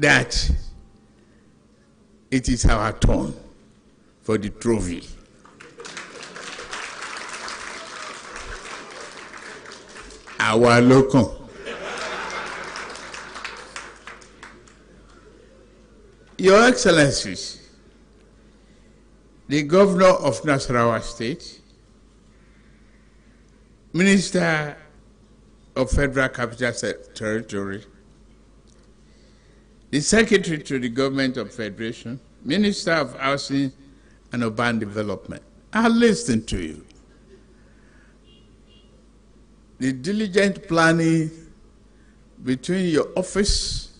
that it is our turn for the trophy. Our local. Your Excellencies, the Governor of Nasarawa State, Minister of Federal Capital Territory, the Secretary to the Government of Federation, Minister of Housing and Urban Development, I listen to you. The diligent planning between your office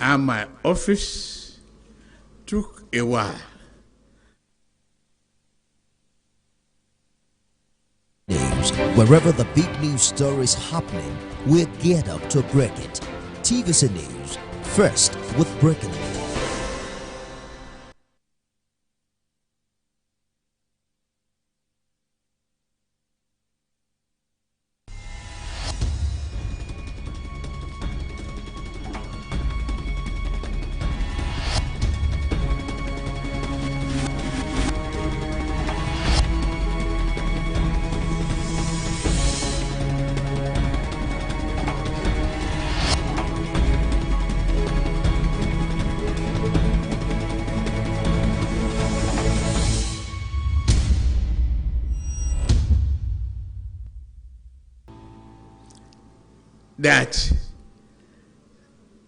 and my office took a while. News. Wherever the big news story is happening, we're geared up to break it. TVC News, first with breaking it. That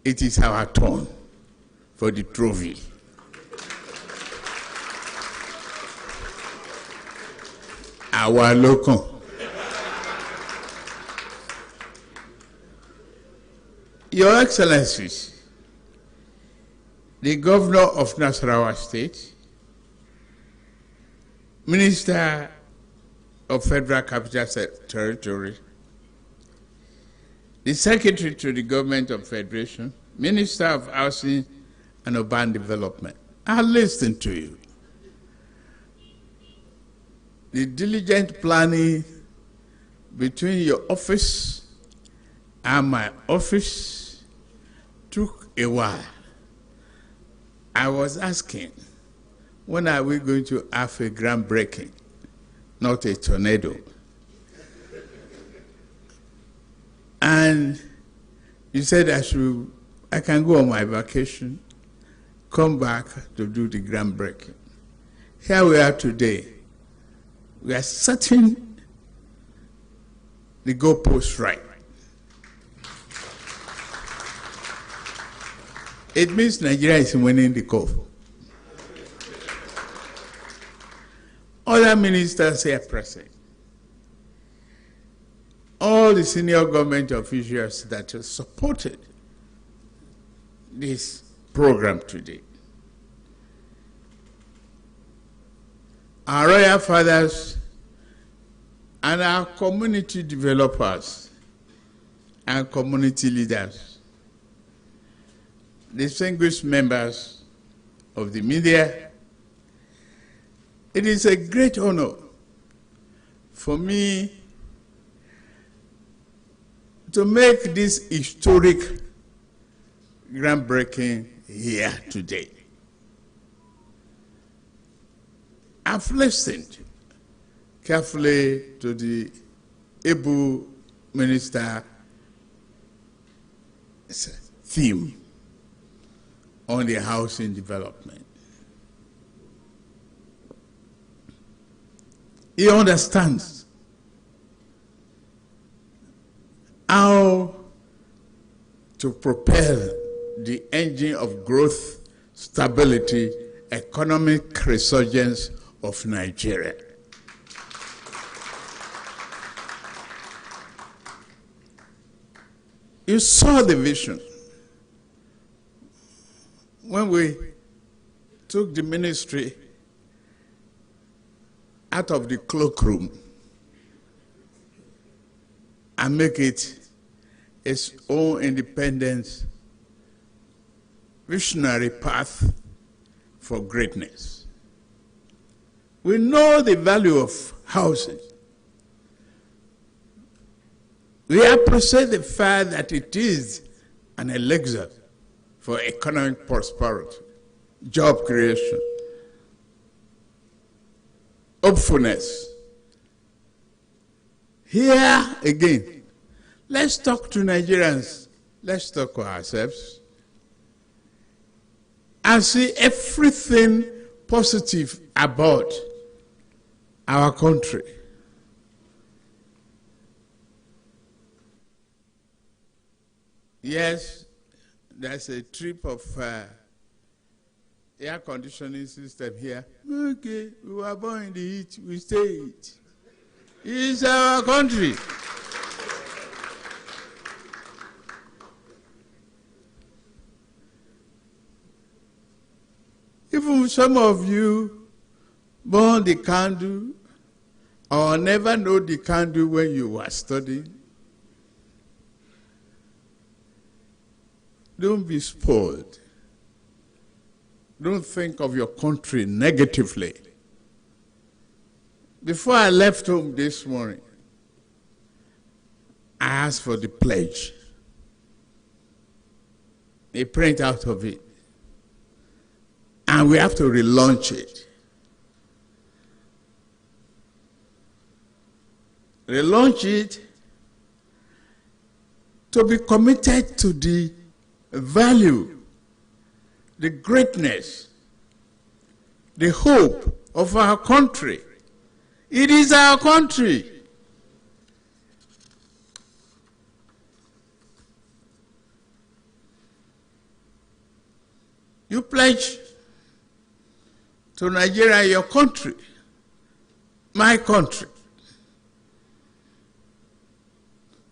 it is our turn for the trophy. Our local. Your Excellencies, the Governor of Nasarawa State, Minister of Federal Capital Territory, the Secretary to the Government of Federation, Minister of Housing and Urban Development, I listen to you. The diligent planning between your office and my office took a while. I was asking, when are we going to have a groundbreaking, not a tornado? And you said I can go on my vacation, come back to do the groundbreaking. Here we are today. We are setting the goalposts right. It means Nigeria is winning the cup. Other ministers here present, all the senior government officials that have supported this program today, our royal fathers and our community developers and community leaders, distinguished members of the media, it is a great honor for me to make this historic groundbreaking here today. I've listened carefully to the able minister's theme on the housing development. He understands how to propel the engine of growth, stability, economic resurgence of Nigeria. You saw the vision when we took the ministry out of the cloakroom and make it its own independent, visionary path for greatness. We know the value of housing. We appreciate the fact that it is an elixir for economic prosperity, job creation, hopefulness. Here again, let's talk to Nigerians, let's talk to ourselves, and see everything positive about our country. Yes, there's a trip of air conditioning system here. Okay, we were born in the heat, we stay in it. It's our country. Even some of you burn the candle or never know the candle when you were studying. Don't be spoiled. Don't think of your country negatively. Before I left home this morning, I asked for the pledge. A print out of it. And we have to relaunch it. Relaunch it to be committed to the value, the greatness, the hope of our country. It is our country. You pledge to Nigeria, your country, my country,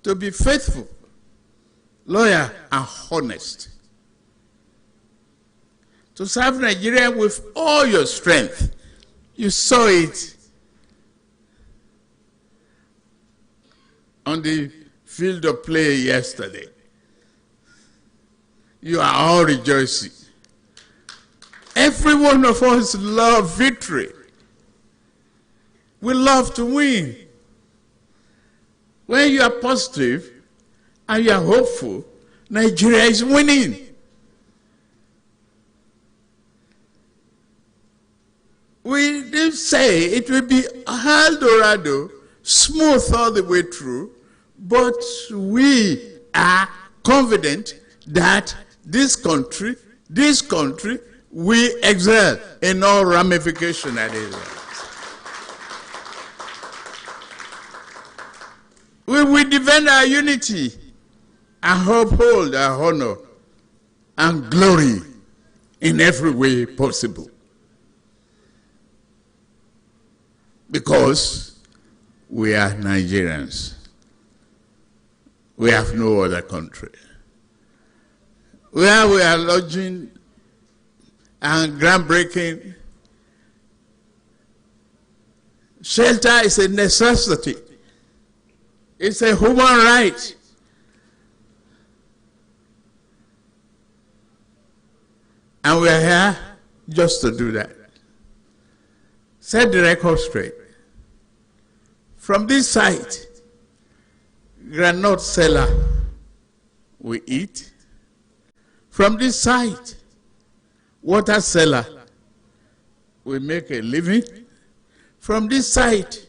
to be faithful, loyal, and honest, to serve Nigeria with all your strength. You saw it on the field of play yesterday. You are all rejoicing. Every one of us love victory. We love to win. When you are positive and you are hopeful, Nigeria is winning. We didn't say it will be Eldorado, smooth all the way through, but we are confident that this country will excel in all ramifications that is. We will defend our unity and uphold our honor and glory in every way possible. Because we are Nigerians. We have no other country. Where we are lodging and groundbreaking, shelter is a necessity. It's a human right. And we are here just to do that. Set the record straight. From this site, granite seller we eat. From this site, water seller we make a living. From this site,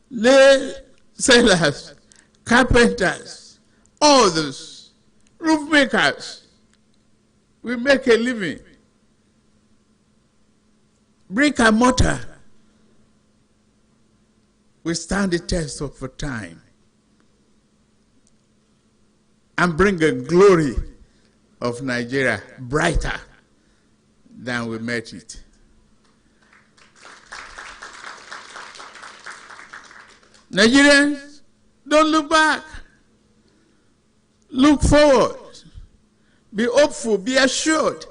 nail sellers, carpenters, others, roof makers, we make a living. Brick and mortar, we stand the test of time and bring a glory of Nigeria brighter than we met it. Nigerians, don't look back. Look forward. Be hopeful, be assured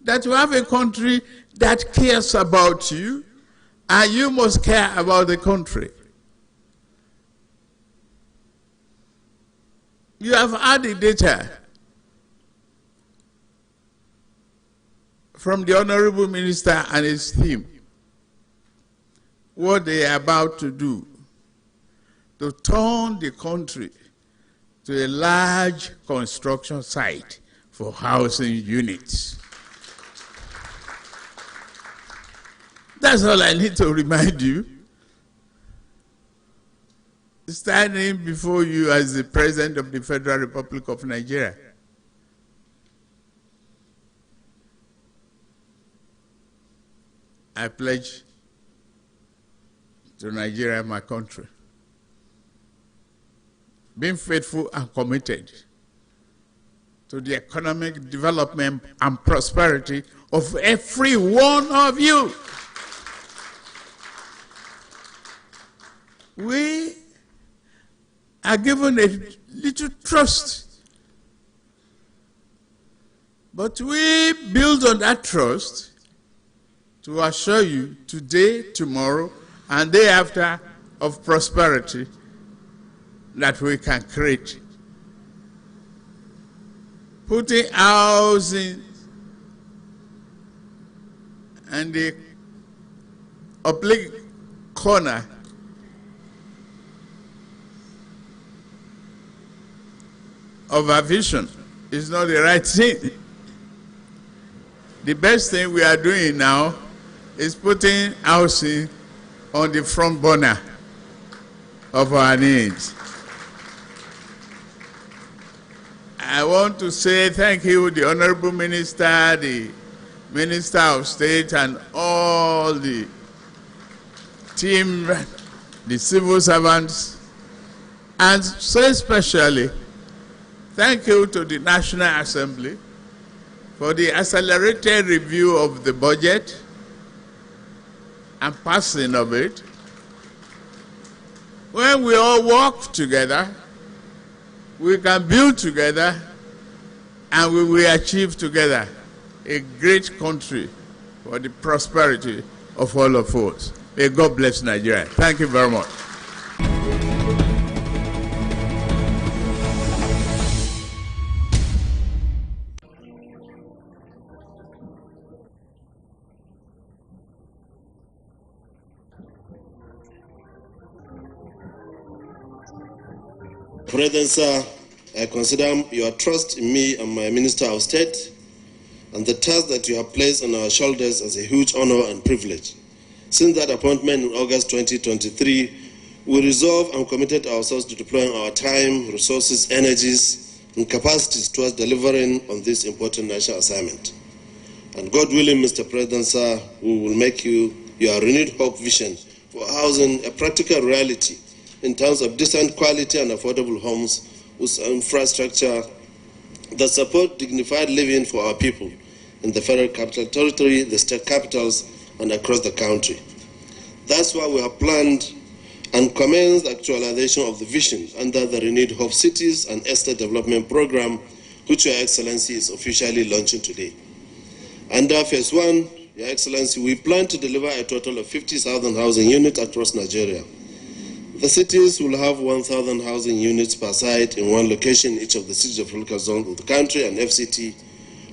that you have a country that cares about you, and you must care about the country. You have had the data from the Honorable Minister and his team, what they are about to do to turn the country to a large construction site for housing units. That's all I need to remind you. Standing before you as the President of the Federal Republic of Nigeria. I pledge to Nigeria, my country, being faithful and committed to the economic development and prosperity of every one of you. We are given a little trust, but we build on that trust to assure you today, tomorrow, and day after of prosperity that we can create. Putting housing and the oblique corner of our vision is not the right thing. The best thing we are doing now is putting housing on the front burner of our needs. I want to say thank you, the Honorable Minister, the Minister of State, and all the team, the civil servants, and so especially thank you to the National Assembly for the accelerated review of the budget and passing of it. When we all work together, we can build together, and we will achieve together a great country for the prosperity of all of us. May God bless Nigeria. Thank you very much. President, sir, I consider your trust in me and my Minister of State and the task that you have placed on our shoulders as a huge honor and privilege. Since that appointment in August 2023, we resolved and committed ourselves to deploying our time, resources, energies, and capacities towards delivering on this important national assignment. And God willing, Mr. President, sir, we will make your renewed hope vision for housing a practical reality in terms of decent quality and affordable homes with infrastructure that support dignified living for our people in the Federal Capital Territory, the state capitals, and across the country. That's why we have planned and commenced the actualization of the vision under the Renewed Hope Cities and Estate Development Program, which Your Excellency is officially launching today. Under Phase 1, Your Excellency, we plan to deliver a total of 50,000 housing units across Nigeria. The cities will have 1,000 housing units per site in one location in each of the cities of local zones of the country and FCT,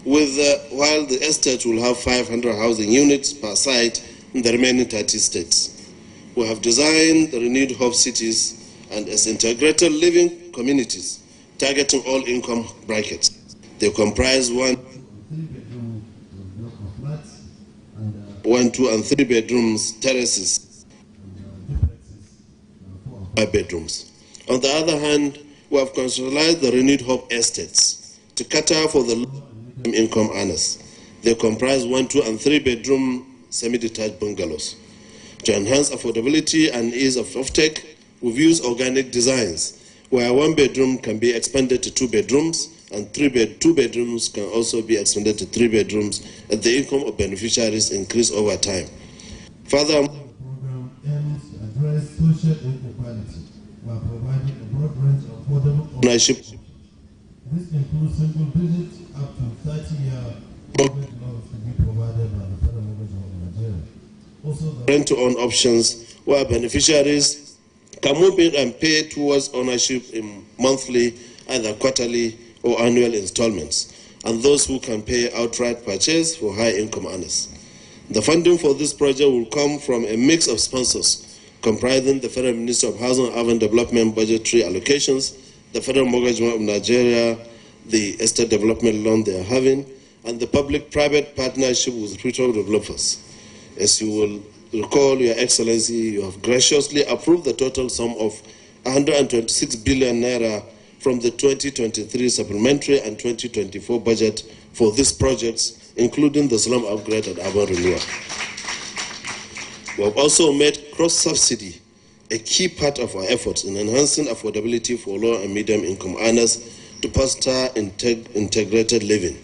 while the estate will have 500 housing units per site in the remaining 30 states. We have designed the Renewed Hope Cities and as integrated living communities targeting all income brackets. They comprise 1, 2, and 3 bedrooms, terraces, 5 bedrooms. On the other hand, we have conceptualized the Renewed Hope Estates to cater for the low income earners. They comprise 1, 2, and 3 bedroom semi-detached bungalows. To enhance affordability and ease of offtake, we've used organic designs, where 1 bedroom can be expanded to 2 bedrooms, and 2 bedrooms can also be expanded to 3 bedrooms as the income of beneficiaries increase over time. Further, address social inequality while providing a broad range of affordable ownership. This includes single digit up to 30-year mortgage loans to be provided by the Federal Mortgage of Nigeria. Also, the rent-to-own options where beneficiaries can move in and pay towards ownership in monthly, either quarterly or annual installments, and those who can pay outright purchase for high-income earners. The funding for this project will come from a mix of sponsors comprising the Federal Ministry of Housing and Urban Development budgetary allocations, the Federal Mortgage of Nigeria, the estate development loan they are having, and the public-private partnership with retail developers. As you will recall, Your Excellency, you have graciously approved the total sum of 126 billion naira from the 2023 supplementary and 2024 budget for these projects, including the slum upgrade and urban renewal. We have also made cross-subsidy a key part of our efforts in enhancing affordability for low and medium income earners to foster integrated living.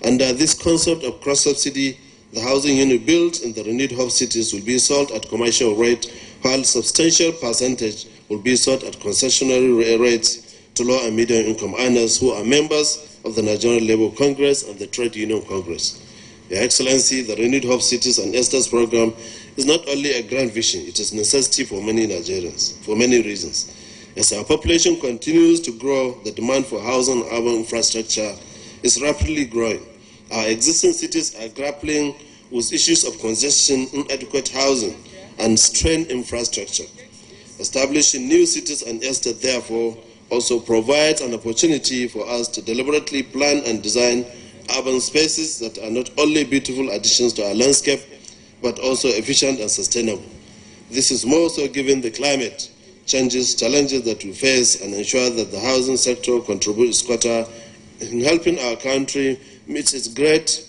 Under this concept of cross-subsidy, the housing unit built in the renewed hub cities will be sold at commercial rate, while substantial percentage will be sold at concessionary rates to low and medium income earners who are members of the Nigerian Labour Congress and the Trade Union Congress. Your Excellency, the renewed hub cities and estates program is not only a grand vision, it is a necessity for many Nigerians, for many reasons. As our population continues to grow, the demand for housing and urban infrastructure is rapidly growing. Our existing cities are grappling with issues of congestion, inadequate housing, and strained infrastructure. Establishing new cities and estates, therefore, also provides an opportunity for us to deliberately plan and design urban spaces that are not only beautiful additions to our landscape, but also efficient and sustainable. This is more so given the climate challenges that we face, and ensure that the housing sector contributes its quota in helping our country meet its great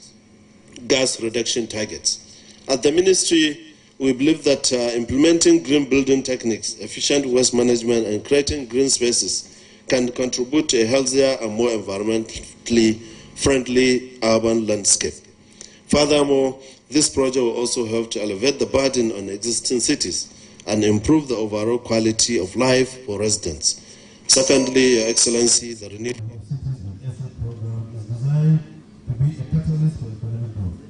gas reduction targets. At the Ministry, we believe that implementing green building techniques, efficient waste management, and creating green spaces can contribute to a healthier and more environmentally friendly urban landscape. Furthermore, this project will also help to elevate the burden on existing cities and improve the overall quality of life for residents. Secondly, Your Excellency, the renewed program is designed to be a catalyst for economic growth.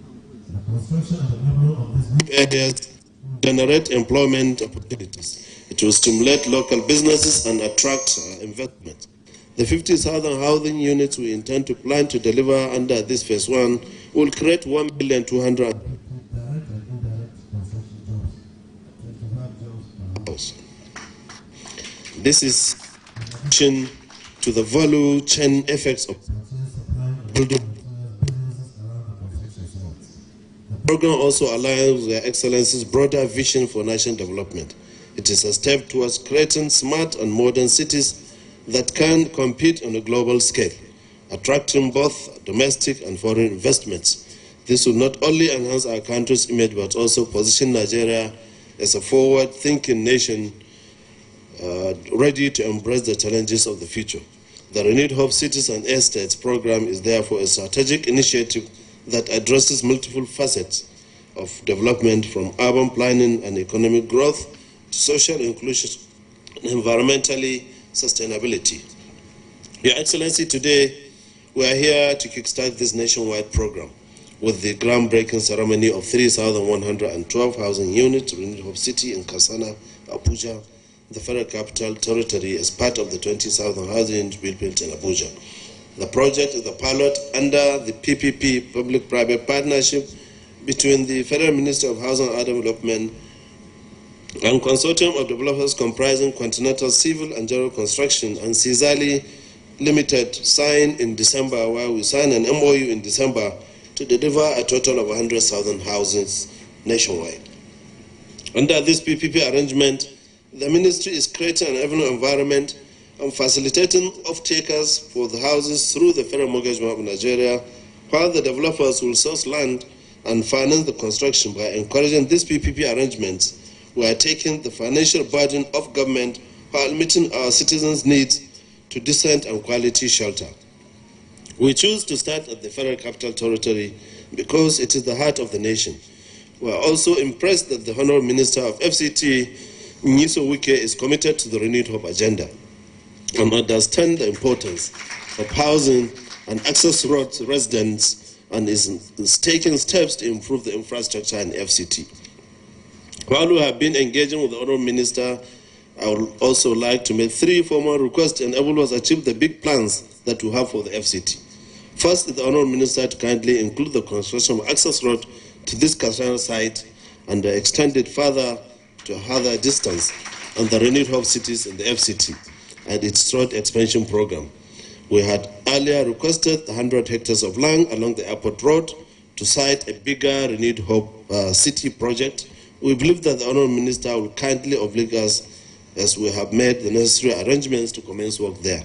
The construction and development of these new areas generate employment opportunities. It will stimulate local businesses and attract investment. The 50,000 housing units we intend to plan to deliver under this phase 1 will create 1,200,000 direct and indirect construction jobs, 25 jobs per house. This is in addition to the value chain effects of building. The program also aligns with Your Excellency's broader vision for national development. It is a step towards creating smart and modern cities that can compete on a global scale, attracting both domestic and foreign investments. This will not only enhance our country's image, but also position Nigeria as a forward-thinking nation ready to embrace the challenges of the future. The Renewed Hope Cities and Estates program is therefore a strategic initiative that addresses multiple facets of development, from urban planning and economic growth to social inclusion and environmentally sustainability. Your Excellency, today we are here to kickstart this nationwide program with the groundbreaking ceremony of 3,112 housing units in Renewed Hope City in Kasana, Abuja, the Federal Capital Territory, as part of the 20,000 housing units built in Abuja. The project is a pilot under the PPP, Public-Private Partnership, between the Federal Ministry of Housing and Urban Development and consortium of developers comprising Continental Civil and General Construction and Sizali Limited, signed in December, while we signed an MOU in December to deliver a total of 100,000 houses nationwide. Under this PPP arrangement, the Ministry is creating an avenue environment and facilitating off-takers for the houses through the Federal Mortgage Bank of Nigeria, while the developers will source land and finance the construction. By encouraging these PPP arrangements, we are taking the financial burden of government while meeting our citizens' needs to decent and quality shelter. We choose to start at the Federal Capital Territory because it is the heart of the nation. We are also impressed that the Honorable Minister of FCT, Nyiso Wike, is committed to the Renewed Hope agenda and understands the importance of housing and access roads to residents, and is taking steps to improve the infrastructure in FCT. While we have been engaging with the Honorable Minister, I would also like to make 3 formal requests to enable us to achieve the big plans that we have for the FCT. First is the Honorable Minister to kindly include the construction of access road to this Kasana site and extend it further to a further distance on the Renewed Hope Cities in the FCT and its road expansion program. We had earlier requested the 100 hectares of land along the airport road to site a bigger Renewed Hope city project. We believe that the Honourable Minister will kindly oblige us as we have made the necessary arrangements to commence work there.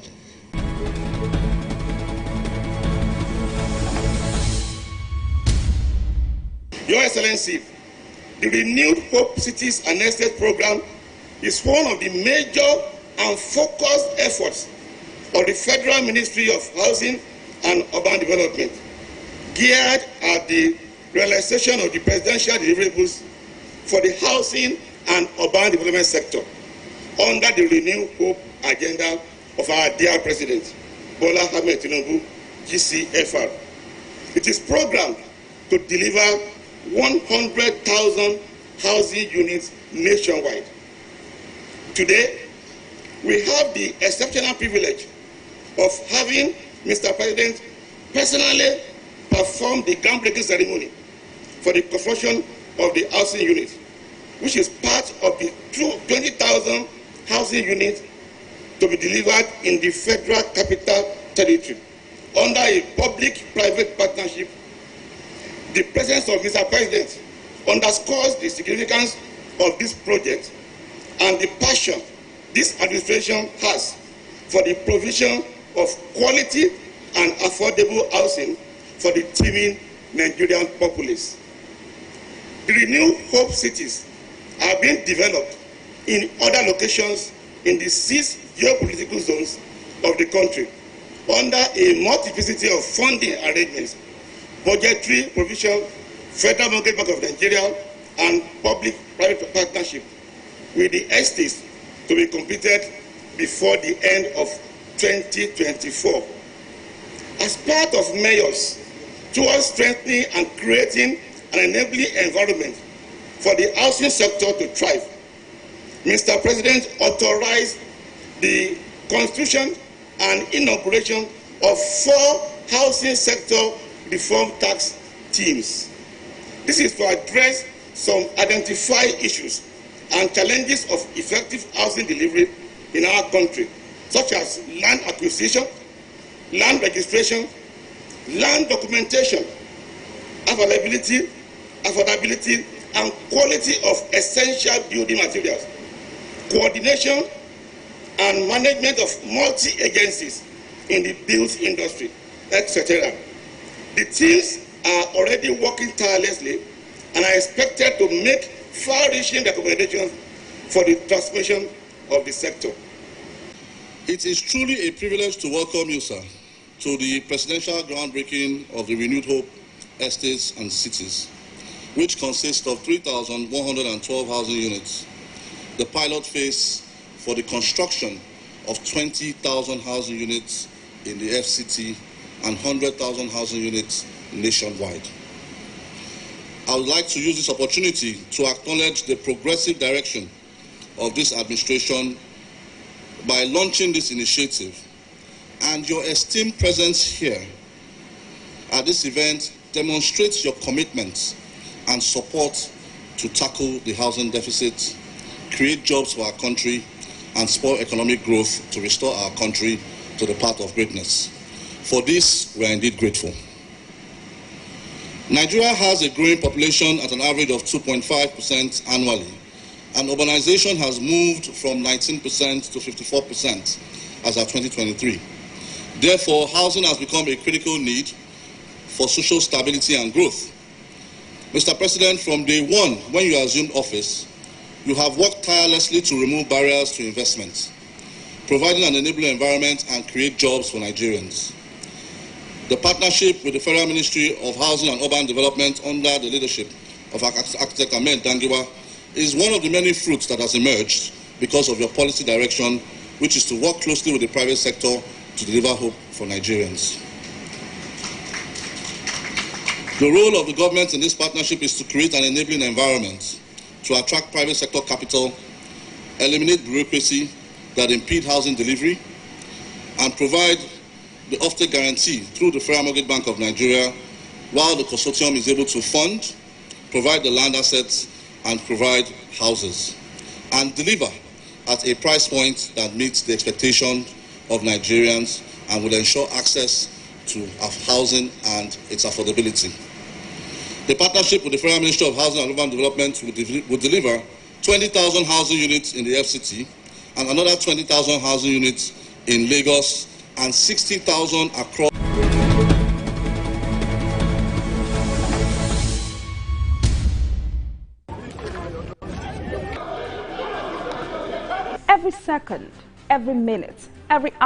Your Excellency, the Renewed Hope Cities and Estates program is one of the major and focused efforts of the Federal Ministry of Housing and Urban Development, geared at the realization of the presidential deliverables for the housing and urban development sector under the Renewed Hope agenda of our dear President, Bola Ahmed Tinubu, GCFR. It is programmed to deliver 100,000 housing units nationwide. Today, we have the exceptional privilege of having Mr. President personally perform the groundbreaking ceremony for the construction of the housing unit, which is part of the 20,000 housing units to be delivered in the Federal Capital Territory under a public-private partnership. The presence of Mr. President underscores the significance of this project and the passion this administration has for the provision of quality and affordable housing for the teeming Nigerian populace. The Renewed Hope cities are being developed in other locations in the 6 geopolitical zones of the country under a multiplicity of funding arrangements, budgetary provision, Federal Mortgage Bank of Nigeria, and public-private partnership, with the estates to be completed before the end of 2024. As part of measures towards strengthening and creating an enabling environment for the housing sector to thrive, Mr. President authorized the constitution and inauguration of 4 housing sector reform tax teams. This is to address some identified issues and challenges of effective housing delivery in our country, such as land acquisition, land registration, land documentation, availability, affordability, and quality of essential building materials, coordination and management of multi-agencies in the built industry, etc. The teams are already working tirelessly and are expected to make far-reaching recommendations for the transformation of the sector. It is truly a privilege to welcome you, sir, to the presidential groundbreaking of the Renewed Hope Estates and Cities, which consists of 3,112 housing units, the pilot phase for the construction of 20,000 housing units in the FCT and 100,000 housing units nationwide. I would like to use this opportunity to acknowledge the progressive direction of this administration by launching this initiative, and your esteemed presence here at this event demonstrates your commitment and support to tackle the housing deficit, create jobs for our country, and spur economic growth to restore our country to the path of greatness. For this, we are indeed grateful. Nigeria has a growing population at an average of 2.5% annually, and urbanization has moved from 19% to 54% as of 2023. Therefore, housing has become a critical need for social stability and growth. Mr. President, from day one, when you assumed office, you have worked tirelessly to remove barriers to investment, providing an enabling environment and create jobs for Nigerians. The partnership with the Federal Ministry of Housing and Urban Development under the leadership of Architect Ahmed Tinubu is one of the many fruits that has emerged because of your policy direction, which is to work closely with the private sector to deliver hope for Nigerians. The role of the government in this partnership is to create an enabling environment to attract private sector capital, eliminate bureaucracy that impede housing delivery, and provide the offtake guarantee through the Federal Mortgage Bank of Nigeria, while the consortium is able to fund, provide the land assets, and provide houses, and deliver at a price point that meets the expectation of Nigerians and will ensure access to housing and its affordability. The partnership with the Federal Ministry of Housing and Urban Development will deliver 20,000 housing units in the FCT and another 20,000 housing units in Lagos and 60,000 across. Every second, every minute, every hour.